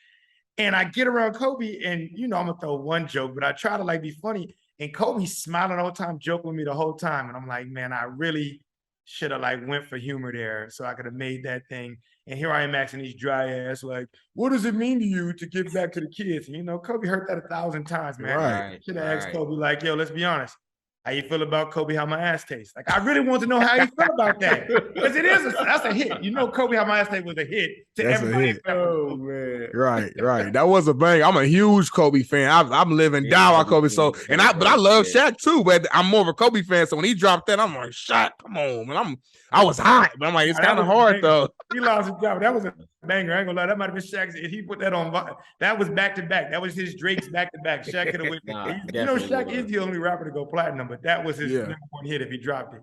And I get around Kobe, and I'm gonna throw one joke, but I try to like be funny, and Kobe's smiling the whole time, joking with me the whole time, and I'm like, man, I really should have like went for humor there so I could have made that thing. And here I am asking these dry ass, like, what does it mean to you to give back to the kids? And Kobe heard that 1,000 times, man. Right. Should have asked Kobe, like, yo, let's be honest. How you feel about Kobe? How my ass tastes? Like, I really want to know how you feel about that because that's a hit. You know, Kobe, how my ass tastes was a hit to That's a everybody. hit. Oh man, Right. That was a bang. I'm a huge Kobe fan. I'm living down on Kobe. So, but I love Shaq too. But I'm more of a Kobe fan. So when he dropped that, I'm like, Shaq, come on, man. I was hot, but I'm like, it's kind of hard though. He lost his job. That was a banger. I ain't gonna lie. That might have been Shaq's. If he put that on, that was back to back. That was his Drake's back to back. Shaq could have went. You know, Shaq is the only rapper to go platinum, but that was his number one hit if he dropped it.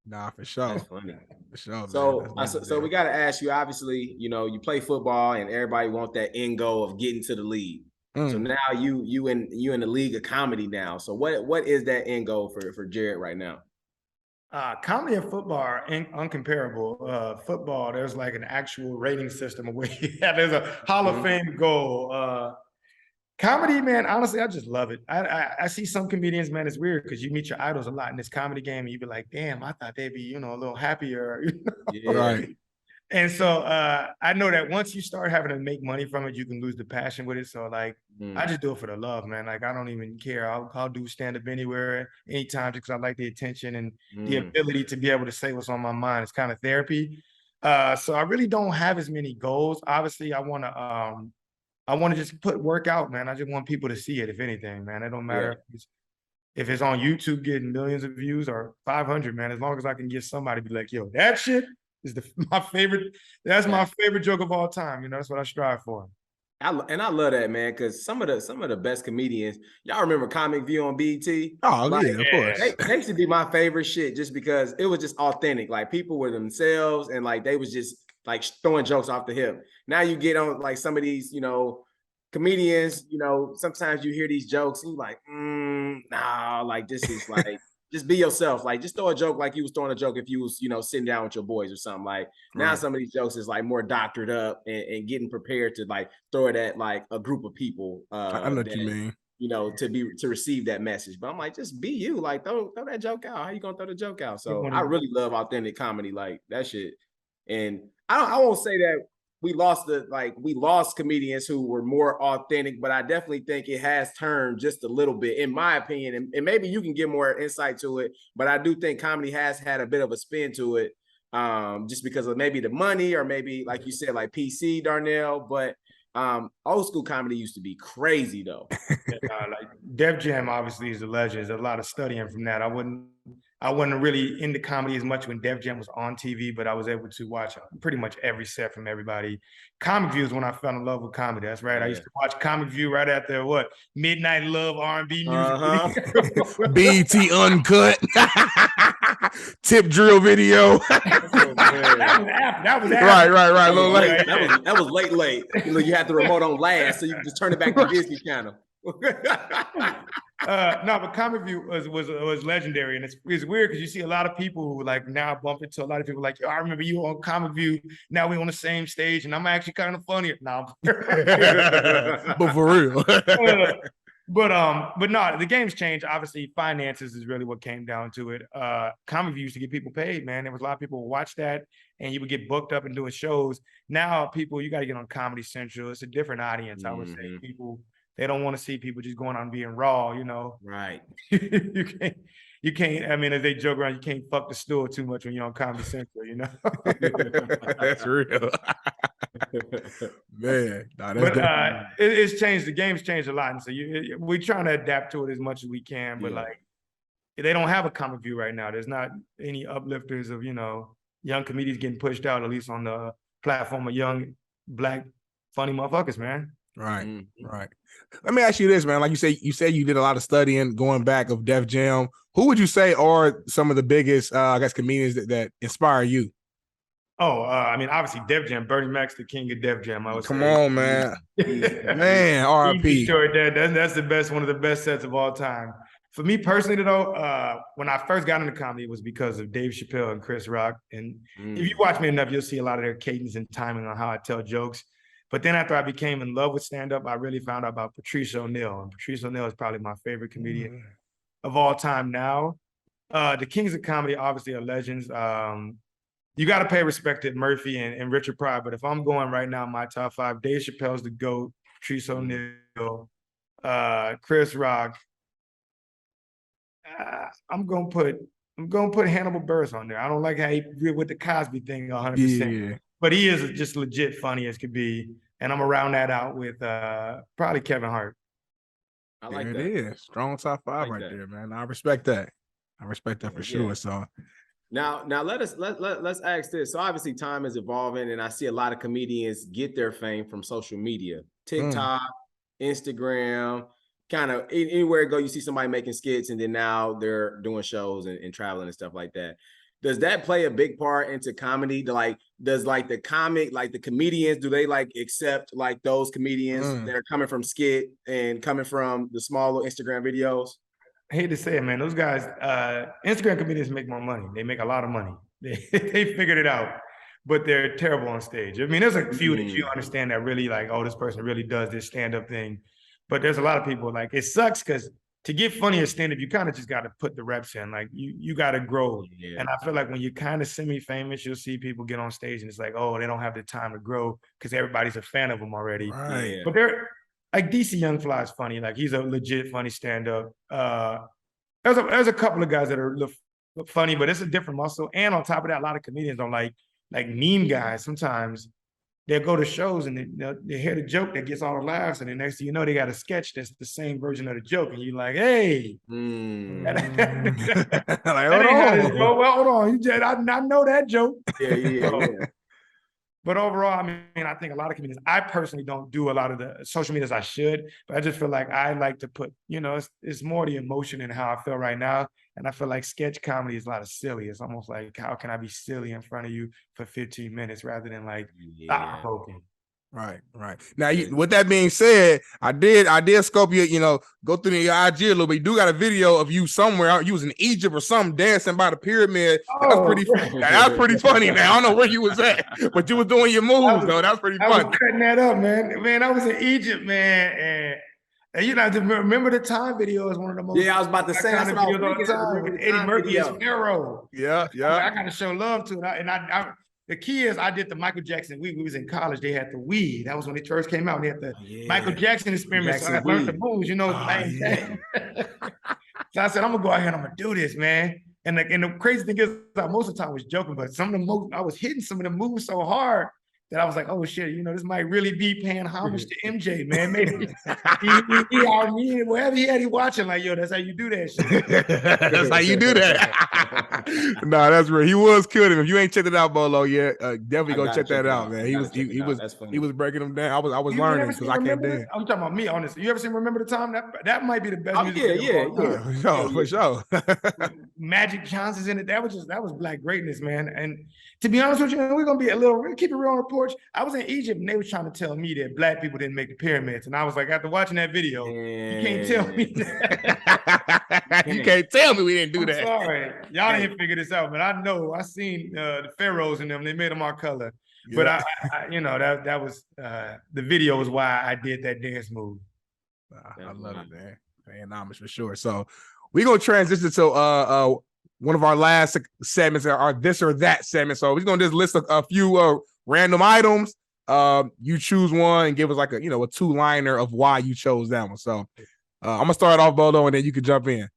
Nah, for sure. That's funny. For sure. So we got to ask you. Obviously, you know, you play football, and everybody want that end goal of getting to the league. So now you in the league of comedy now. So what is that end goal for Jared right now? Comedy and football are uncomparable. Football, there's like an actual rating system where there's a Hall of Fame goal. Comedy, man, honestly, I just love it. I see some comedians, man, it's weird because you meet your idols a lot in this comedy game and you be like, damn, I thought they'd be, you know, a little happier. Yeah. Right. And so I know that once you start having to make money from it, you can lose the passion with it. So like, I just do it for the love, man. Like, I don't even care. I'll do stand-up anywhere, anytime, because I like the attention and the ability to be able to say what's on my mind. It's kind of therapy. So I really don't have as many goals. Obviously, I want to just put work out, man. I just want people to see it, if anything, man. It don't matter if it's on YouTube getting millions of views or 500, man. As long as I can get somebody to be like, yo, that shit is my favorite. That's my favorite joke of all time. You know, that's what I strive for. I love that, man, because some of the best comedians, y'all remember Comic View on BET? Oh, like, yeah, of course. They used to be my favorite shit just because it was just authentic. Like, people were themselves and like they was just like throwing jokes off the hip. Now you get on like some of these, you know, comedians, you know, sometimes you hear these jokes and you're like, nah, like this is like, just be yourself. Like, just throw a joke like you was throwing a joke if you was, you know, sitting down with your boys or something. Like, now some of these jokes is like more doctored up and getting prepared to like throw it at like a group of people. I know what you mean. You know, to receive that message. But I'm like, just be you. Like, throw that joke out. How you gonna throw the joke out? So I really love authentic comedy, like that shit. And I won't say that we lost comedians who were more authentic, but I definitely think it has turned just a little bit, in my opinion. And maybe you can get more insight to it, but I do think comedy has had a bit of a spin to it, just because of maybe the money or maybe, like you said, like PC, Darnell. But old school comedy used to be crazy though. Like Def Jam obviously is a legend. There's a lot of studying from that. I wasn't really into comedy as much when Def Jam was on TV, but I was able to watch pretty much every set from everybody. Comic View is when I fell in love with comedy. That's right. I used to watch Comic View right after Midnight Love, R&B music. BET Uncut. Tip drill video. that was after. Right. A little late. That was late. You know, you had the remote on last, so you can just turn it back to Disney Channel. No, but Comic View was legendary, and it's weird because you see a lot of people who like now bump into a lot of people like, yo, I remember you on Comic View. Now we on the same stage, and I'm actually kind of funny now. But for real. But no, the game's changed. Obviously, finances is really what came down to it. Comic View used to get people paid, man. There was a lot of people who watched that, and you would get booked up and doing shows. Now, people, you got to get on Comedy Central. It's a different audience. I would say people. They don't want to see people just going on being raw, you know. Right. you can't. I mean, as they joke around, you can't fuck the stool too much when you're on Comedy Central, you know. That's real. Man. But it's changed. The game's changed a lot, and so we're trying to adapt to it as much as we can. But like, they don't have a Comic View right now. There's not any uplifters of, you know, young comedians getting pushed out, at least on the platform of young Black funny motherfuckers, man. Right. Let me ask you this, man. Like you said you did a lot of studying going back of Def Jam. Who would you say are some of the biggest, I guess, comedians that inspire you? I mean, obviously Def Jam, Bernie Mac's the king of Def Jam. Come on, man. Man, R.I.P. That's the best, one of the best sets of all time. For me personally, though, when I first got into comedy, it was because of Dave Chappelle and Chris Rock. And if you watch me enough, you'll see a lot of their cadence and timing on how I tell jokes. But then after I became in love with stand-up, I really found out about Patrice O'Neal. And Patrice O'Neal is probably my favorite comedian of all time now. The kings of comedy obviously are legends. You got to pay respect to Murphy and Richard Pryor. But if I'm going right now, my top five, Dave Chappelle's the GOAT, Patrice O'Neal, Chris Rock. I'm gonna put Hannibal Buress on there. I don't like how he did with the Cosby thing 100%. Yeah. But he is just legit funny as could be. And I'm gonna round that out with probably Kevin Hart. I like There that. it is. Strong top five like right that. there, man. I respect that. I respect that for sure. So Now let's ask this. So obviously time is evolving, and I see a lot of comedians get their fame from social media, TikTok, Instagram, kind of anywhere you go, you see somebody making skits, and then now they're doing shows and traveling and stuff like that. Does that play a big part into comedy? Does the comic, the comedians, do they accept those comedians that are coming from skit and coming from the smaller Instagram videos? I hate to say it, man. Those guys, Instagram comedians make more money. They make a lot of money. They figured it out, but they're terrible on stage. I mean, there's a few that you understand that really this person really does this stand-up thing. But there's a lot of people it sucks because to get funny at stand-up, you kind of just got to put the reps in. You got to grow. Yeah. And I feel like when you're kind of semi-famous, you'll see people get on stage and it's they don't have the time to grow because everybody's a fan of them already. Right. Yeah. But they're DC Young Fly is funny. He's a legit funny stand-up. There's a couple of guys that are look funny, but it's a different muscle. And on top of that, a lot of comedians don't like meme guys. Sometimes they'll go to shows and they hear the joke that gets all the laughs, and the next thing you know, they got a sketch that's the same version of the joke, and you're like, hey, hold on, I know that joke. Yeah. But overall, I mean, I think a lot of comedians, I personally don't do a lot of the social media as I should, but I just feel like I like to put, it's more the emotion and how I feel right now. And I feel like sketch comedy is a lot of silly. It's almost like, how can I be silly in front of you for 15 minutes rather than thought-provoking? Right. Now, with that being said, I did scope you, go through your IG a little bit. You do got a video of you somewhere. You was in Egypt or something dancing by the pyramid. That's pretty funny. Now I don't know where you was at, but you was doing your moves though. That's pretty funny. I was cutting that up, man. Man, I was in Egypt, man, and remember the time video is one of the most. Yeah, I was about to say that's what I was thinking. Time. Eddie Murphy is Pharaoh. Yeah. I gotta show love to it, and I the key is I did the Michael Jackson. We was in college. They had the weed. That was when it first came out. They had the Michael Jackson experiment. So I learned the moves. So I said, I'm gonna go out here and I'm gonna do this, man. And the crazy thing is, most of the time I was joking, but some of the moves I was hitting some of the moves so hard that I was like, oh shit, this might really be paying homage to MJ, man. Maybe he wherever he had, he watching that's how you do that shit. That's how you do that. No, that's real. He was killing him. If you ain't checked it out, Bolo, yet definitely go check that out, man. He was breaking them down. I was learning because I can't dance. I'm talking about me, honestly. You ever seen Remember the Time? That might be the best music. Yeah. For sure. Magic Johnson's in it. That was black greatness, man. And to be honest with you, we're gonna keep it real on the porch. I was in Egypt and they were trying to tell me that black people didn't make the pyramids. And I was like, after watching that video, you can't tell me that. You can't tell me we didn't do that. Sorry. Y'all didn't figure this out, but I know I seen the pharaohs in them. They made them our color. Yeah. But that was the video was why I did that dance move. I love it, man. Paying homage for sure. So we're gonna transition to one of our last segments, our this or that segment. So we're gonna just list a few random items. You choose one and give us a a two-liner of why you chose that one. So I'm gonna start off, Bolo, and then you can jump in.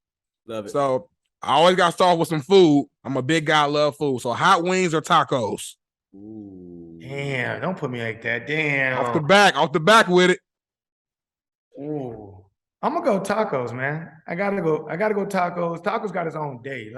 Love it. So I always gotta start with some food. I'm a big guy, love food. So hot wings or tacos? Ooh. Damn, don't put me like that. Damn. Off the back with it. Ooh. I'm gonna go tacos, man. I gotta go tacos. Tacos got its own day.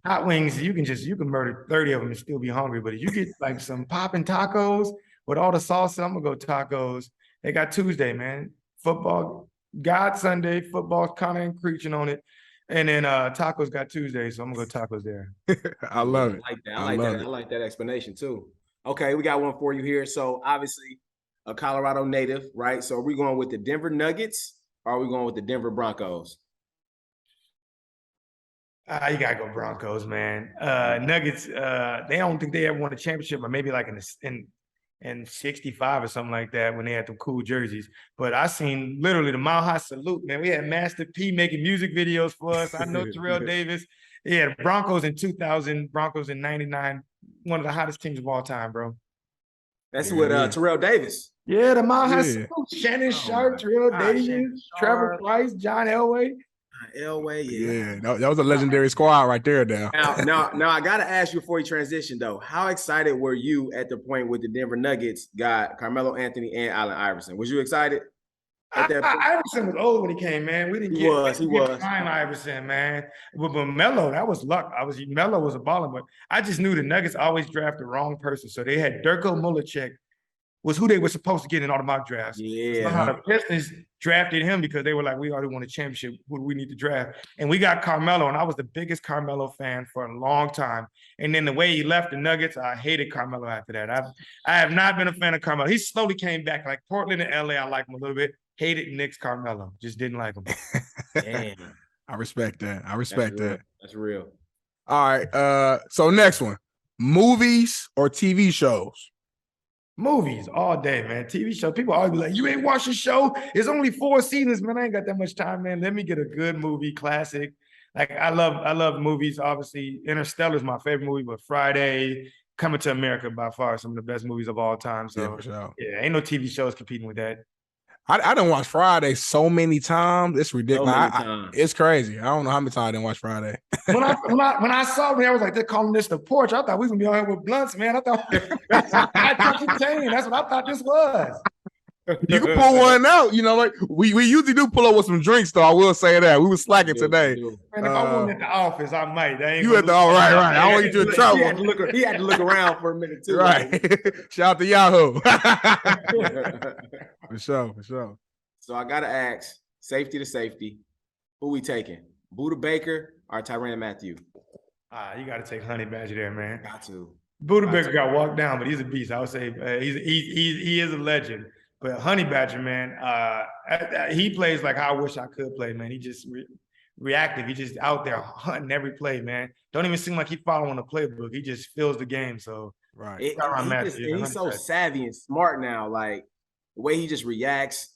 Hot wings, you can murder 30 of them and still be hungry. But if you get some popping tacos with all the salsa, I'm gonna go tacos. They got Tuesday, man. Football, God Sunday, football kind of encroaching on it. And then tacos got Tuesday, so I'm gonna go tacos there. I love it. I like that explanation too. Okay, we got one for you here. So obviously a Colorado native, right? So are we going with the Denver Nuggets? Or are we going with the Denver Broncos? You gotta go Broncos, man. Nuggets, they don't think they ever won a championship, or maybe in 65 or something like that when they had the cool jerseys. But I seen literally the Mile High Salute, man. We had Master P making music videos for us. I know Terrell Davis. Yeah, the Broncos in 2000, Broncos in 99, one of the hottest teams of all time, bro. That's with Terrell Davis. Yeah, the Mile High Salute. Shannon Sharp, Terrell Davis, Trevor Price, John Elway. Elway, Yeah, that was a legendary squad right there. Now, Now, I gotta ask you before you transition though. How excited were you at the point with the Denver Nuggets got Carmelo Anthony and Allen Iverson? Was you excited at that point? Iverson was old when he came, man. We didn't He get was. prime Iverson, man. But Melo, that was luck. Melo was a baller, but I just knew the Nuggets always draft the wrong person. So they had Dirko Milicic was who they were supposed to get in all the mock drafts. Yeah. Somehow the Pistons drafted him because they were like, we already won a championship. Who do we need to draft? And we got Carmelo, and I was the biggest Carmelo fan for a long time. And then the way he left the Nuggets, I hated Carmelo after that. I have not been a fan of Carmelo. He slowly came back. Like Portland and LA, I like him a little bit. Hated Knicks Carmelo. Just didn't like him. Damn. I respect that. I respect that. That's real. All right. So next one, movies or TV shows? Movies all day, man. TV show. People always be like, you ain't watched the show? It's only 4 seasons, man. I ain't got that much time, man. Let me get a good movie, classic. Like I love movies. Obviously, Interstellar is my favorite movie, but Friday, Coming to America, by far some of the best movies of all time. So Yeah, for sure. Yeah, ain't no TV shows competing with that. I done watch Friday so many times. It's ridiculous. So many times. It's crazy. I don't know how many times I didn't watch Friday. When I saw it, I was like, they're calling this the Porch. I thought we was gonna be on here with blunts, man. I thought I touched chain. That's what I thought this was. You can pull one out, you know, like we usually do pull up with some drinks, though. I will say that. We were slacking today. Man, if I went at the office, I might. You at the right. I want you to trouble. He had to look around for a minute too. Right. Shout out to Yahoo. For sure. So I gotta ask, safety to safety, who we taking? Buda Baker or Tyrann Mathieu? You got to take Honey Badger there, man. Got to. Buda Baker got walked down, but he's a beast. I would say he is a legend. But Honey Badger, man, he plays like how I wish I could play, man. He just reactive. He just out there hunting every play, man. Don't even seem like he following the playbook. He just feels the game. So right. He's so savvy and smart now. Like the way he just reacts,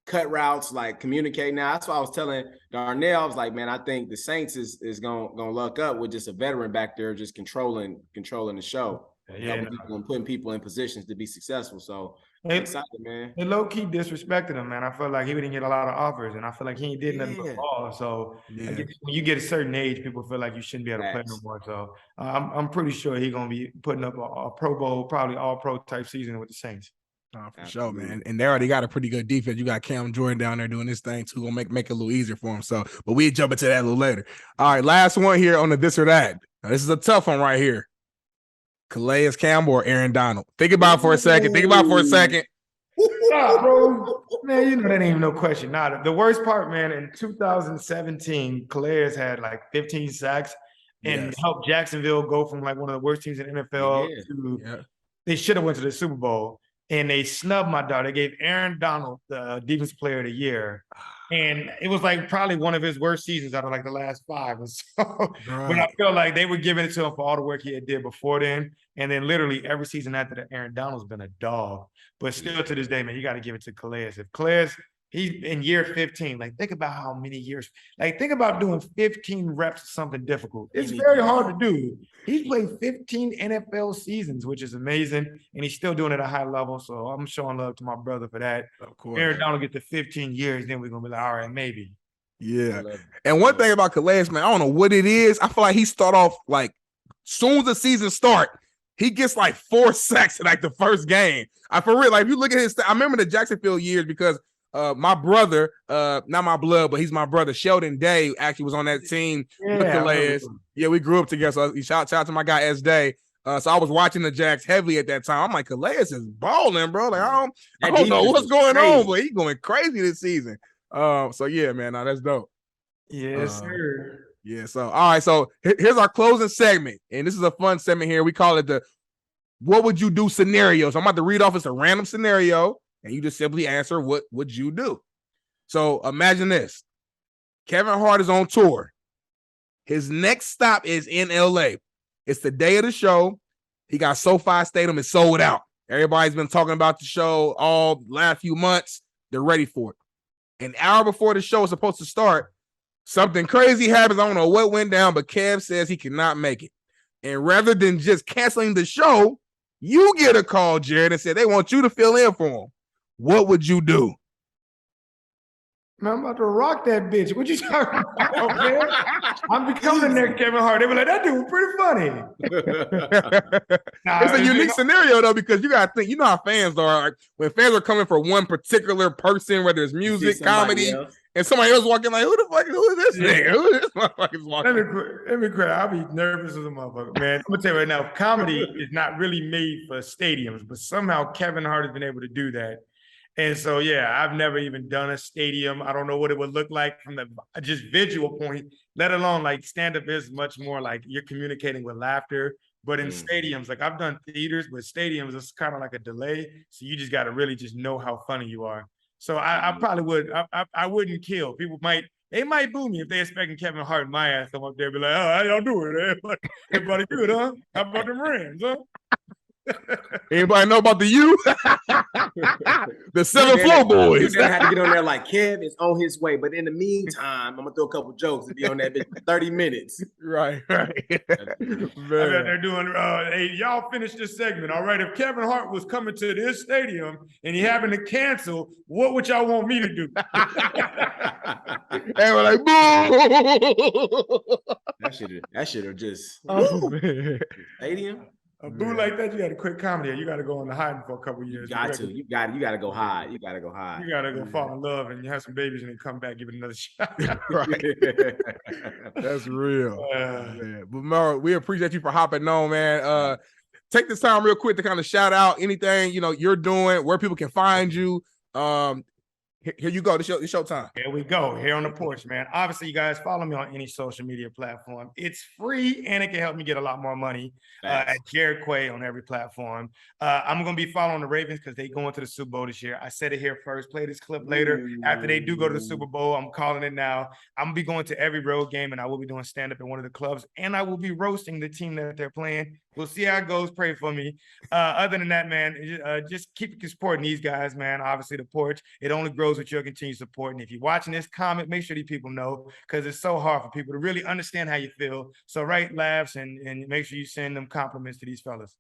cut routes, like communicate now. That's why I was telling Darnell, I was like, man, I think the Saints is gonna luck up with just a veteran back there just controlling the show. People and putting people in positions to be successful. So I'm excited, man. They low-key disrespected him, man. I felt like he didn't get a lot of offers, and I feel like he did nothing but ball. So when you get a certain age, people feel like you shouldn't be able to play no more. So I'm pretty sure he's gonna be putting up a Pro Bowl, probably all-pro type season with the Saints. For sure, man. And they already got a pretty good defense. You got Cam Jordan down there doing this thing too. Gonna make it a little easier for him. So, but we jump into that a little later. All right, last one here on the this or that. Now, this is a tough one right here. Calais Campbell or Aaron Donald? Think about it for a second. Nah, bro. Man, you know that ain't even no question. Nah, the worst part, man, in 2017, Calais had like 15 sacks and helped Jacksonville go from like one of the worst teams in the NFL to they should have went to the Super Bowl. And they snubbed my dog. They gave Aaron Donald the Defensive Player of the Year. And it was like probably one of his worst seasons out of like the last 5. And so, but I feel like they were giving it to him for all the work he had did before then. And then literally every season after that, Aaron Donald's been a dog. But still to this day, man, you got to give it to Calais. If Calais, he's in year 15. Like, think about how many years. Like, think about doing 15 reps of something difficult. It's very hard to do. He's played 15 NFL seasons, which is amazing. And he's still doing it at a high level. So I'm showing love to my brother for that. Of course. Aaron Donald get to 15 years, then we're going to be like, all right, maybe. Yeah. And one thing about Calais, man, I don't know what it is. I feel like he start off like, soon as the season start, he gets like 4 sacks in like the first game. For real, like if you look at his, I remember the Jacksonville years because my brother, not my blood, but he's my brother, Sheldon Day, actually was on that team with Calais. Yeah, we grew up together. So shout out to my guy S Day. So I was watching the Jacks heavily at that time. I'm like, Calais is balling, bro. Like I don't know what's going on, but he's going crazy this season. So yeah, man, that's dope. Yes, sir. Yeah. So all right. So here's our closing segment, and this is a fun segment here. We call it the "What Would You Do" scenario. So I'm about to read off as a random scenario. And you just simply answer, what would you do? So imagine this. Kevin Hart is on tour. His next stop is in LA. It's the day of the show. He got SoFi Stadium is sold out. Everybody's been talking about the show all last few months. They're ready for it. An hour before the show is supposed to start, something crazy happens. I don't know what went down, but Kev says he cannot make it. And rather than just canceling the show, you get a call, Jared, and said they want you to fill in for him. What would you do? Man, I'm about to rock that bitch. What you talking about, man? I'm becoming the next Kevin Hart. They were like, that dude was pretty funny. It's a unique scenario though, because you gotta think, you know how fans are. Like, when fans are coming for one particular person, whether it's music, comedy, and somebody else walking like, who is this nigga? Who is this motherfucker's walking? Let me quit. I'll be nervous as a motherfucker, man. I'm gonna tell you right now, comedy is not really made for stadiums, but somehow Kevin Hart has been able to do that. And so, yeah, I've never even done a stadium. I don't know what it would look like from the just visual point, let alone like stand-up is much more like you're communicating with laughter. But in stadiums, like I've done theaters, but stadiums, it's kind of like a delay. So you just got to really just know how funny you are. So I probably would, I wouldn't kill. People might boo me if they're expecting Kevin Hart and my ass come up there and be like, oh, how y'all doing? Everybody good, huh? How about the Rams, huh? Anybody know about the U? The 7th Floor Boys. You didn't have to get on there like Kev is on his way, but in the meantime, I'm gonna throw a couple jokes and be on that bitch for 30 minutes. Right. I bet they're doing. Hey, y'all finish this segment, all right? If Kevin Hart was coming to this stadium and he happened to cancel, what would y'all want me to do? And we're like, boo! That should have just stadium. A boo like that, you got to quit comedy. You got to go into hiding for a couple of years. You got to go hide. You got to go hide. You got to go fall in love and you have some babies and then come back, give it another shot. Right. That's real. But Mel, we appreciate you for hopping on, man. Take this time real quick to kind of shout out anything you're doing, where people can find you. Here you go. It's your time. Here we go. Here on the porch, man. Obviously, you guys follow me on any social media platform. It's free and it can help me get a lot more money at Jared Quay on every platform. I'm going to be following the Ravens because they going to the Super Bowl this year. I said it here first. Play this clip later. After they do go to the Super Bowl, I'm calling it now. I'm going to be going to every road game and I will be doing stand-up at one of the clubs and I will be roasting the team that they're playing. We'll see how it goes. Pray for me. Other than that, man, just keep supporting these guys, man. Obviously, the porch, it only grows with your continued support. And if you're watching this, comment, make sure these people know because it's so hard for people to really understand how you feel. So write laughs and make sure you send them compliments to these fellas.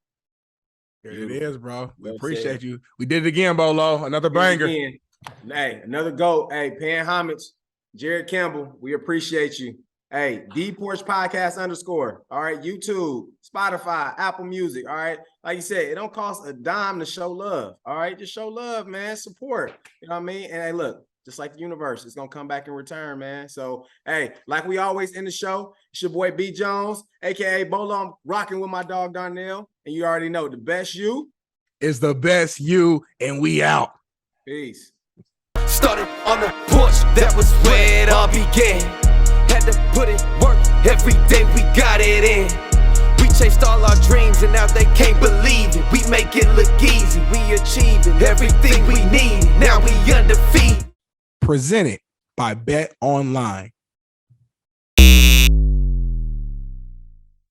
There it is, bro. We appreciate you. We did it again, Bolo. Another banger. Hey, another GOAT. Hey, paying homage. Jared Campbell, we appreciate you. Hey, the Porch Podcast _. All right, YouTube, Spotify, Apple Music. All right, like you said, it don't cost a dime to show love. All right, just show love, man. Support. You know what I mean? And hey, look, just like the universe, it's gonna come back in return, man. So, hey, like we always end the show, it's your boy B Jones, aka Bolo. I'm rocking with my dog Darnell, and you already know the best you is the best you, and we out. Peace. Started on the porch, that was where it all began. Had to put in work, every day we got it in. We chased all our dreams and now they can't believe it. We make it look easy, we achieving everything we need. Now we undefeated. Presented by Bet Online.